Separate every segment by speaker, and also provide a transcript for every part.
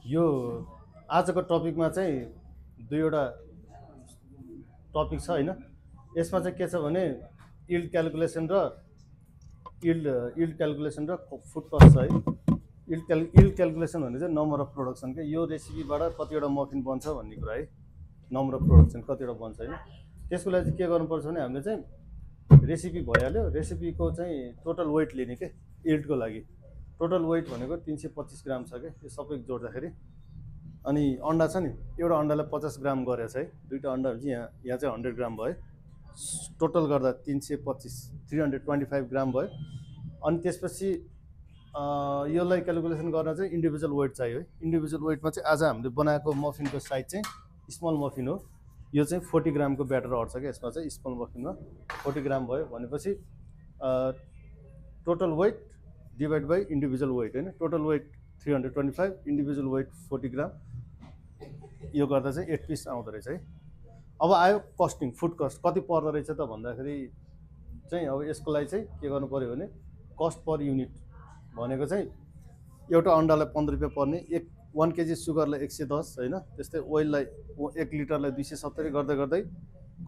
Speaker 1: यो आजको टपिकमा चाहिँ दुईवटा टपिक छ हैन। यसमा चाहिँ के छ भने यील्ड क्याल्कुलेसन र फुड कस्ट छ है। यील्ड क्याल्कुलेसन भने चाहिँ नम्बर अफ प्रोडक्सन के यो रेसिपीबाट कतिवटा मफिन बन्छ भन्ने कुरा है। नम्बर अफ प्रोडक्सन कतिवटा बन्छ हैन। त्यसको लागि चाहिँ के गर्नुपर्छ भने हामीले चाहिँ रेसिपी भइहाल्यो। रेसिपीको चाहिँ टोटल वेट लिने के यील्डको लागि टोटल वेट भनेको 325 ग्राम छ के यो सबै जोड्दाखेरि। अनि अन्डा छ नि एउटा अन्डालाई 50 ग्राम गरेछ है। दुईटा अन्डा चाहिँ यहाँ चाहिँ 100 ग्राम भयो। टोटल गर्दा 325 ग्राम भयो। अनि त्यसपछि यसलाई क्याल्कुलेसन गर्न चाहिँ इन्डिभिजुअल वेट चाहियो है। इन्डिभिजुअल वेटमा चाहिँ आज हामीले बनाएको मफिनको साइज चाहिँ स्मल मफिन हो। यो चाहिँ 40 ग्रामको ब्याटर अट्छ क्या यसमा चाहिँ स्मल मफिनमा 40 ग्राम भयो भनेपछि total weight divide by individual weight हैन। Total weight 325 individual weight 40 gram यो गर्दा चाहिँ 8 पिस आउँदो रहेछ है। अब आयो कस्टिङ फुड कस्ट कति पर्दो रहेछ त भन्दाखेरि चाहिँ अब यसको लागि चाहिँ के गर्नु पर्यो भने कस्ट पर युनिट भनेको चाहिँ एउटा अन्डालाई 15 रुपियाँ पर्ने 1 केजी सुगरलाई 110 हैन। त्यस्तै ओइललाई 1 लिटरलाई 270 गर्दै गर्दै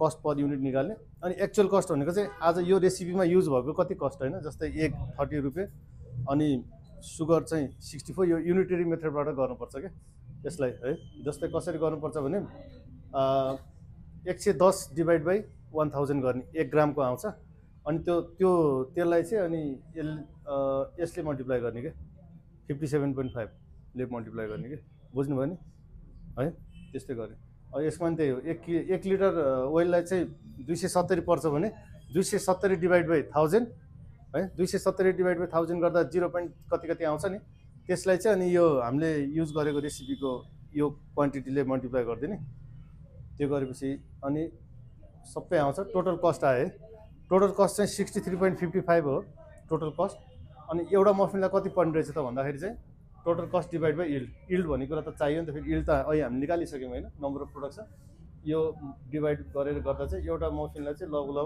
Speaker 1: कस्ट पर युनिट निकाल्ने। अनि एक्चुअल कस्ट भनेको चाहिँ आज यो रेसिपीमा युज भएको कति कस्ट हैन। जस्तै एग 30 रुपियाँ अनि सुगर चाहिँ 64 यो युनिटरी मेथडबाट गर्नुपर्छ क्या यसलाई है। जस्तै कसरी गर्नुपर्छ भने 110 डिभाइड बाई 1000 गर्ने 1 ग्रामको आउँछ। अनि त्यसलाई चाहिँ अनि यसले मल्टिप्लाई गर्ने के 57.5 ले मल्टिप्लाई गर्ने के बुझ्नुभयो नि है। त्यस्तै गर्ने। अब यसमा पनि त्यही हो 1 लिटर ओइललाई चाहिँ 270 पर्छ भने 270 डिभाइड बाई 1000 है। 270 डिभाइड बाई 1000 गर्दा 0 कति आउँछ नि त्यसलाई चाहिँ अनि यो हामीले युज गरेको रेसिपीको यो क्वान्टिटीले मल्टिप्लाई गरिदिने। त्यो गरेपछि अनि सबै आउँछ टोटल कस्ट आयो है। टोटल कस्ट चाहिँ 63.55 हो टोटल कस्ट। अनि एउटा मफिनलाई कति पर्ने रहेछ त भन्दाखेरि चाहिँ total cost divide by yield भन्ने कुरा त चाहियो नि त। फेरि यील्ड त अहिले हामी निकालिसक्यौँ होइन नम्बर अफ प्रोडक्सन यो डिभाइड गरेर गर्दा चाहिँ एउटा मफिनलाई चाहिँ लगभग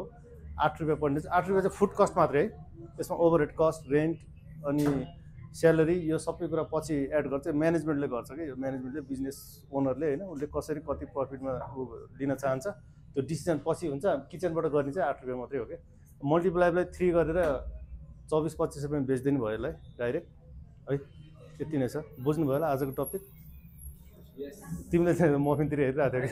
Speaker 1: 8 रुपियाँ पर्ने चाहिँ 8 रुपियाँ चाहिँ फुड कस्ट मात्रै है। यसमा ओभरहेड कस्ट रेन्ट अनि स्यालेरी यो सबै कुरा पछि एड गर्छ म्यानेजमेन्टले गर्छ कि यो म्यानेजमेन्टले बिजनेस ओनरले होइन उसले कसरी कति प्रफिटमा लिन चाहन्छ त्यो डिसिजन पछि हुन्छ। किचनबाट गर्ने चाहिँ 8 रुपियाँ मात्रै हो क्या। मल्टिप्लाईलाई 3 गरेर 24-25 रुपियाँ बेच्दिनु भयो यसलाई डाइरेक्ट है। त्यति नै छ बुझ्नुभयो होला आजको टपिक। तिमीले चाहिँ मफिनतिर हेरिरहेको थियो कि